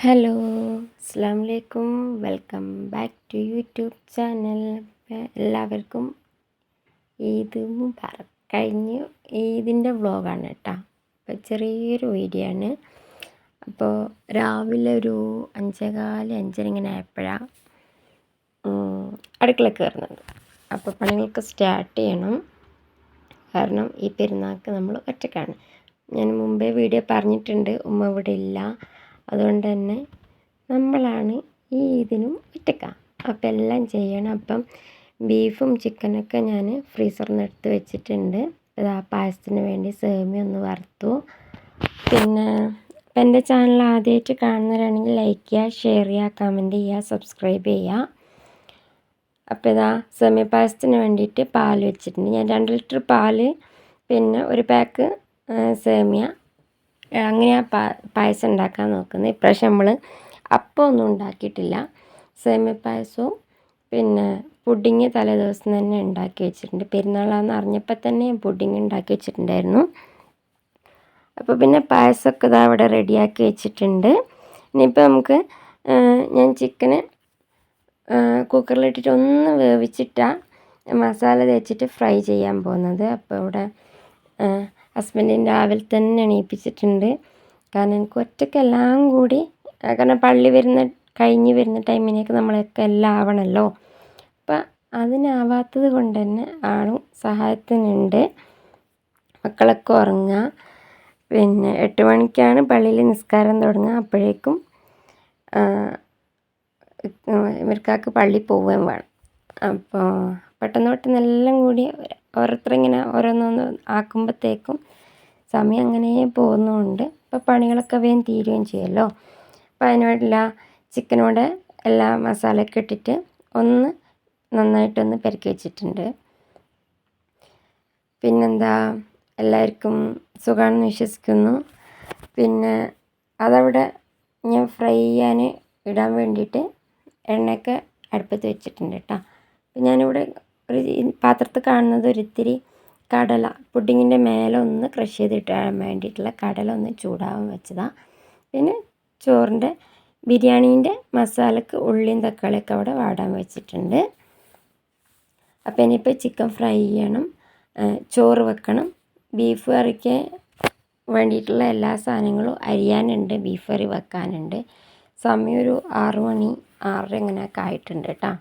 Hello, അസ്സലാമു അലൈക്കും. Welcome back to YouTube channel. എല്ലാവർക്കും ഈദ് മുബാറക്ക്. കഴിഞ്ഞു ഈദിൻ്റെ വ്ളോഗാണ് കേട്ടോ. അപ്പോൾ ചെറിയൊരു വീഡിയോ ആണ്. അപ്പോൾ രാവിലെ ഒരു 5:15 5:30 ഇങ്ങനെ ആയപ്പോഴാണ് അടുക്കള കയറുന്നത്. അപ്പോൾ പണികളൊക്കെ സ്റ്റാർട്ട് ചെയ്യണം. കാരണം ഈ പെരുന്നാൾക്ക് നമ്മൾ ഒറ്റക്കാണ്. ഞാൻ മുമ്പേ വീഡിയോ പറഞ്ഞിട്ടുണ്ട്, ഉമ്മ ഇവിടെ ഇല്ല. അതുകൊണ്ട് തന്നെ നമ്മളാണ് ഈ ഇതിനും ഒറ്റക്ക. അപ്പം എല്ലാം ചെയ്യണം. അപ്പം ബീഫും ചിക്കനൊക്കെ ഞാൻ ഫ്രീസറിൽ നിന്ന് എടുത്ത് വെച്ചിട്ടുണ്ട്. അത് ആ പായസത്തിന് വേണ്ടി സേമിയ ഒന്ന് വറുത്തു. പിന്നെ ഇപ്പം എൻ്റെ ചാനൽ ആദ്യമായിട്ട് കാണുന്നവരാണെങ്കിൽ ലൈക്ക് ചെയ്യുക, ഷെയർ ചെയ്യുക, കമൻറ്റ് ചെയ്യുക, സബ്സ്ക്രൈബ് ചെയ്യുക. അപ്പോൾ ഇതാ സേമിയ പായസത്തിന് വേണ്ടിയിട്ട് പാൽ വെച്ചിട്ടുണ്ട്. ഞാൻ 2 ലിറ്റർ പാൽ, പിന്നെ ഒരു പാക്ക് സേമിയ, അങ്ങനെയാണ് പായസം ഉണ്ടാക്കാൻ നോക്കുന്നത്. ഇപ്രാവശ്യം നമ്മൾ അപ്പം ഒന്നും ഉണ്ടാക്കിയിട്ടില്ല. സേമിയ പായസവും പിന്നെ പുഡിങ് തലേദിവസം തന്നെ ഉണ്ടാക്കി വെച്ചിട്ടുണ്ട്. പെരുന്നാളാണെന്ന് അറിഞ്ഞപ്പോൾ തന്നെ പുഡിങ് ഉണ്ടാക്കി വെച്ചിട്ടുണ്ടായിരുന്നു. അപ്പോൾ പിന്നെ പായസമൊക്കെ ഇതാ ഇവിടെ റെഡിയാക്കി വെച്ചിട്ടുണ്ട്. ഇനിയിപ്പോൾ നമുക്ക് ഞാൻ ചിക്കന് കുക്കറിലിട്ടിട്ട് ഒന്ന് വേവിച്ചിട്ടാണ് മസാല തേച്ചിട്ട് ഫ്രൈ ചെയ്യാൻ പോകുന്നത്. അപ്പോൾ ഇവിടെ ഹസ്ബൻഡിന് രാവിലെ തന്നെ എണീപ്പിച്ചിട്ടുണ്ട്. കാരണം എനിക്ക് ഒറ്റയ്ക്കെല്ലാം കൂടി, കാരണം പള്ളി കഴിഞ്ഞ് വരുന്ന ടൈമിനേക്ക് നമ്മളൊക്കെ എല്ലാം ആവണമല്ലോ. അപ്പം അതിനാവാത്തത് കൊണ്ട് തന്നെ ആളും സഹായത്തിനുണ്ട്. മക്കളൊക്കെ ഉറങ്ങുക. പിന്നെ 8 മണിക്കാണ് പള്ളിയിൽ നിസ്കാരം തുടങ്ങുക. അപ്പോഴേക്കും ഇവർക്കാർക്ക് പള്ളി പോവുകയും വേണം. അപ്പോൾ പെട്ടെന്ന് എല്ലാം കൂടി ഓരോരുത്തരിങ്ങനെ ഓരോന്നൊന്ന് ആക്കുമ്പോഴത്തേക്കും സമയം അങ്ങനെ പോകുന്നതുകൊണ്ട് ഇപ്പോൾ പണികളൊക്കെ വേഗം തീരുകയും ചെയ്യുമല്ലോ. അപ്പോൾ അതിനോടുള്ള ചിക്കനോട് എല്ലാ മസാലയൊക്കെ ഇട്ടിട്ട് ഒന്ന് നന്നായിട്ടൊന്ന് പെരക്കി വെച്ചിട്ടുണ്ട്. പിന്നെന്താ, എല്ലാവർക്കും സുഖമാണെന്ന് വിശ്വസിക്കുന്നു. പിന്നെ അതവിടെ ഞാൻ ഫ്രൈ ചെയ്യാൻ ഇടാൻ വേണ്ടിയിട്ട് എണ്ണയൊക്കെ അടുപ്പത്ത് വെച്ചിട്ടുണ്ട് കേട്ടോ. അപ്പം ഞാനിവിടെ ഒരു പാത്രത്തിൽ കാണുന്നത് ഒരിത്തിരി കടല, പുഡിങ്ങിൻ്റെ മേലെ ഒന്ന് ക്രഷ് ചെയ്തിട്ടാൻ വേണ്ടിയിട്ടുള്ള കടല ഒന്ന് ചൂടാവാൻ വെച്ചതാണ്. പിന്നെ ചോറിൻ്റെ ബിരിയാണീൻ്റെ മസാലക്ക് ഉള്ളിയും തക്കാളിയൊക്കെ അവിടെ വാടാൻ വെച്ചിട്ടുണ്ട്. അപ്പോൾ ഇനിയിപ്പോൾ ചിക്കൻ ഫ്രൈ ചെയ്യണം, ചോറ് വെക്കണം, ബീഫ് കറിക്ക് വേണ്ടിയിട്ടുള്ള എല്ലാ സാധനങ്ങളും അരിയാനുണ്ട്, ബീഫ് കറി വെക്കാനുണ്ട്. സമയം ഒരു 6 മണി 6:30 ഇങ്ങനെയൊക്കെ ആയിട്ടുണ്ട് കേട്ടോ.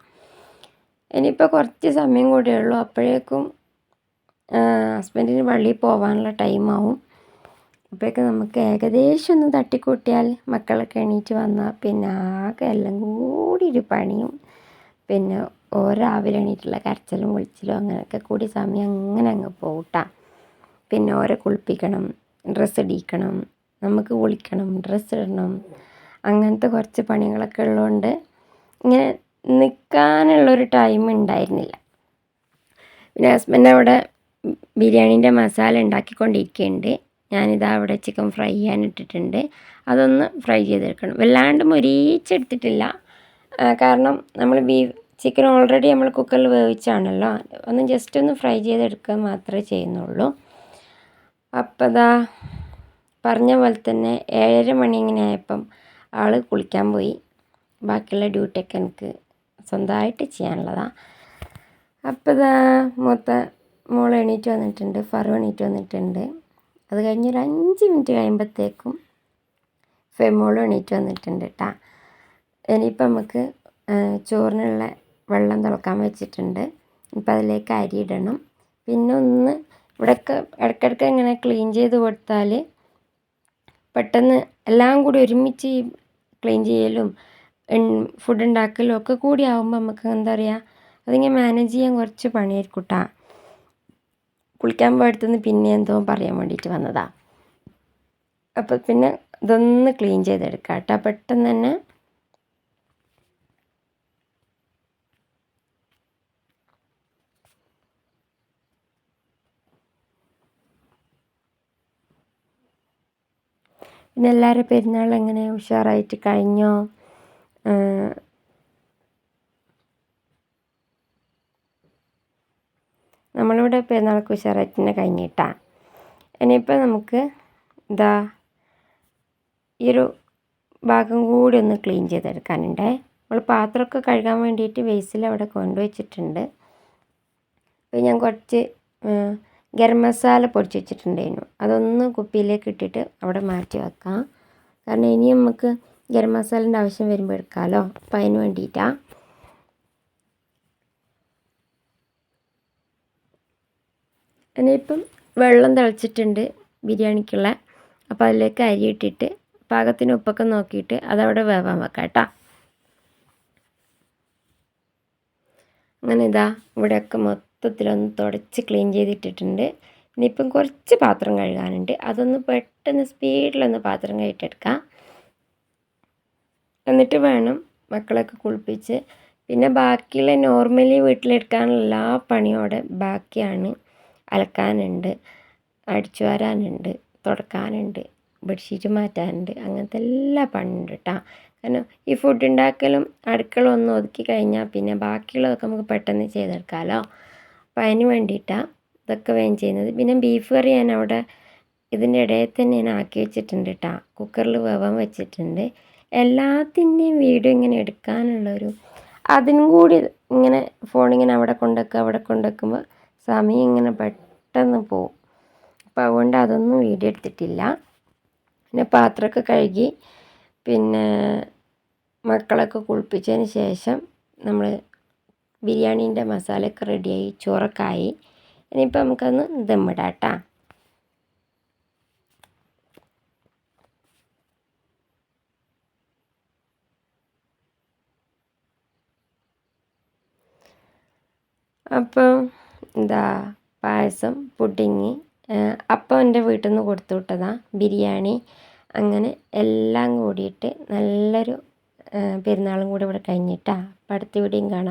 ഇനിയിപ്പോൾ കുറച്ച് സമയം കൂടെ ഉള്ളൂ. അപ്പോഴേക്കും ഹസ്ബൻഡിന് പള്ളിയിൽ പോകാനുള്ള ടൈമാവും. അപ്പോഴേക്കും നമുക്ക് ഏകദേശം ഒന്ന് തട്ടിക്കൂട്ടിയാൽ മക്കളൊക്കെ എണീറ്റ് വന്നാൽ പിന്നെ ആകെ എല്ലാം കൂടി ഒരു പണിയും, പിന്നെ രാവിലെ എണീറ്റുള്ള കരച്ചിലും വിളിച്ചിലും അങ്ങനെയൊക്കെ കൂടി സമയം അങ്ങനെ അങ്ങ് പോകട്ടാ. പിന്നെ ഓരെ കുളിപ്പിക്കണം, ഡ്രസ്സ് ഇടിക്കണം, നമുക്ക് കുളിക്കണം, ഡ്രസ്സ് ഇടണം, അങ്ങനത്തെ കുറച്ച് പണികളൊക്കെ ഉള്ളതുകൊണ്ട് ഇങ്ങനെ നിൽക്കാനുള്ളൊരു ടൈം ഉണ്ടായിരുന്നില്ല. പിന്നെ ഹസ്ബൻഡ് അവിടെ ബിരിയാണീൻ്റെ മസാല ഉണ്ടാക്കിക്കൊണ്ടിരിക്കുന്നുണ്ട്. ഞാനിതാ അവിടെ ചിക്കൻ ഫ്രൈ ചെയ്യാനിട്ടിട്ടുണ്ട്. അതൊന്ന് ഫ്രൈ ചെയ്തെടുക്കണം. വല്ലാണ്ട് മൊരീച്ചെടുത്തിട്ടില്ല, കാരണം നമ്മൾ ചിക്കൻ ഓൾറെഡി നമ്മൾ കുക്കറിൽ വേവിച്ചാണല്ലോ. ഒന്ന് ജസ്റ്റ് ഒന്ന് ഫ്രൈ ചെയ്തെടുക്കുക മാത്രമേ ചെയ്യുന്നുള്ളൂ. അപ്പോൾ ഇതാ പറഞ്ഞ പോലെ തന്നെ 7:30 മണി ഇങ്ങനെ ആയപ്പം ആൾ കുളിക്കാൻ പോയി. ബാക്കിയുള്ള ഡ്യൂട്ടിയൊക്കെ എനിക്ക് സ്വന്തമായിട്ട് ചെയ്യാനുള്ളതാണ്. അപ്പോൾ ഇതാ മൂത്ത മോൾ എണീറ്റ് വന്നിട്ടുണ്ട്, ഫറു എണീറ്റ് വന്നിട്ടുണ്ട്. അത് കഴിഞ്ഞൊരു 5 മിനിറ്റ് കഴിയുമ്പോഴത്തേക്കും ഫെമോളും എണീറ്റ് വന്നിട്ടുണ്ട് കേട്ടോ. ഇനിയിപ്പോൾ നമുക്ക് ചോറിനുള്ള വെള്ളം തിളക്കാൻ വെച്ചിട്ടുണ്ട്. ഇപ്പം അതിലേക്ക് അരി ഇടണം. പിന്നെ ഒന്ന് ഇവിടെയൊക്കെ ഇടയ്ക്കിടയ്ക്ക് ഇങ്ങനെ ക്ലീൻ ചെയ്ത് കൊടുത്താൽ പെട്ടെന്ന് എല്ലാം കൂടി ഒരുമിച്ച് ക്ലീൻ ചെയ്യലും ഫുഡ് ഉണ്ടാക്കലും ഒക്കെ കൂടി ആകുമ്പോൾ നമുക്ക് എന്താ പറയുക, അതിങ്ങനെ മാനേജ് ചെയ്യാൻ കുറച്ച് പണിയായിരിക്കും കേട്ടോ. കുളിക്കാൻ പോയടുത്തുനിന്ന് പിന്നെ എന്തോ പറയാൻ വേണ്ടിയിട്ട് വന്നതാണ്. അപ്പോൾ പിന്നെ ഇതൊന്ന് ക്ലീൻ ചെയ്തെടുക്കാം കേട്ടോ പെട്ടെന്ന് തന്നെ. പിന്നെ എല്ലാവരും പെരുന്നാൾ എങ്ങനെ ഉഷാറായിട്ട് കഴിഞ്ഞോ? നമ്മളിവിടെ പെരുന്നാൾക്ക് ഉഷാറായിട്ട് തന്നെ കഴിഞ്ഞിട്ടാണ്. ഇനിയിപ്പോൾ നമുക്ക് ഈ ഒരു ഭാഗം കൂടി ഒന്ന് ക്ലീൻ ചെയ്തെടുക്കാനുണ്ടേ. നമ്മൾ പാത്രമൊക്കെ കഴുകാൻ വേണ്ടിയിട്ട് ബേസിൽ അവിടെ കൊണ്ടുവച്ചിട്ടുണ്ട്. അപ്പോൾ ഞാൻ കുറച്ച് ഗരം മസാല പൊടിച്ച് വെച്ചിട്ടുണ്ടായിരുന്നു. അതൊന്ന് കുപ്പിയിലേക്ക് ഇട്ടിട്ട് അവിടെ മാറ്റി വെക്കാം. കാരണം ഇനി നമുക്ക് ഗരം മസാലേൻ്റെ ആവശ്യം വരുമ്പോൾ എടുക്കാമല്ലോ. അപ്പോൾ അതിന് വേണ്ടിയിട്ടാണ്. ഇനിയിപ്പം വെള്ളം തിളച്ചിട്ടുണ്ട് ബിരിയാണിക്കുള്ള. അപ്പോൾ അതിലേക്ക് അരി ഇട്ടിട്ട് പാകത്തിന് ഉപ്പൊക്കെ നോക്കിയിട്ട് അതവിടെ വേവാൻ വെക്കാം കേട്ടോ. അങ്ങനെ ഇതാ ഇവിടെയൊക്കെ മൊത്തത്തിലൊന്ന് തുടച്ച് ക്ലീൻ ചെയ്തിട്ടിട്ടുണ്ട്. ഇനിയിപ്പം കുറച്ച് പാത്രം കഴുകാനുണ്ട്. അതൊന്ന് പെട്ടെന്ന് സ്പീഡിലൊന്ന് പാത്രം കഴുകിയിട്ടെടുക്കാം. എന്നിട്ട് വേണം മക്കളൊക്കെ കുളിപ്പിച്ച് പിന്നെ ബാക്കിയുള്ള നോർമലി വീട്ടിലെടുക്കാനുള്ള എല്ലാ പണിയോടെ ബാക്കിയാണ്. അലക്കാനുണ്ട്, അടിച്ചു വാരാനുണ്ട്, തുടക്കാനുണ്ട്, ബെഡ്ഷീറ്റ് മാറ്റാനുണ്ട്, അങ്ങനത്തെ എല്ലാ പണിയുണ്ട് കേട്ടോ. കാരണം ഈ ഫുഡ് ഉണ്ടാക്കലും അടുക്കള ഒന്ന് ഒതുക്കി കഴിഞ്ഞാൽ പിന്നെ ബാക്കിയുള്ളതൊക്കെ നമുക്ക് പെട്ടെന്ന് ചെയ്തെടുക്കാമല്ലോ. അപ്പോൾ അതിന് വേണ്ടിയിട്ടാണ് ഇതൊക്കെ വേഗം ചെയ്യുന്നത്. പിന്നെ ബീഫ് കറി ഞാൻ അവിടെ ഇതിൻ്റെ ഇടയിൽ തന്നെ ഞാൻ ആക്കി വെച്ചിട്ടുണ്ട് കേട്ടോ. കുക്കറിൽ വേവാൻ വെച്ചിട്ടുണ്ട്. എല്ലാത്തിൻ്റെയും വീഡിയോ ഇങ്ങനെ എടുക്കാനുള്ളൊരു അതിനും കൂടി ഇങ്ങനെ ഫോണിങ്ങനെ അവിടെ കൊണ്ടുവെക്കുമ്പോൾ സമയം ഇങ്ങനെ പെട്ടെന്ന് പോവും. അപ്പോൾ അതുകൊണ്ട് അതൊന്നും വീഡിയോ എടുത്തിട്ടില്ല. പിന്നെ പാത്രമൊക്കെ കഴുകി പിന്നെ മക്കളൊക്കെ കുളിപ്പിച്ചതിന് ശേഷം നമ്മൾ ബിരിയാണീൻ്റെ മസാലയൊക്കെ റെഡിയായി, ചോറൊക്കെ ആയി. ഇനിയിപ്പോൾ നമുക്കൊന്ന് ദമ്മിടാം കേട്ടോ. അപ്പം എന്താ പായസം, പുഡിങ്, അപ്പം എൻ്റെ വീട്ടിൽ നിന്ന് കൊടുത്തു വിട്ടതാണ്, ബിരിയാണി, അങ്ങനെ എല്ലാം കൂടിയിട്ട് നല്ലൊരു പെരുന്നാളും കൂടി ഇവിടെ കഴിഞ്ഞിട്ടാണ്. അപ്പം അടുത്ത വീഡിയോയും കാണാം.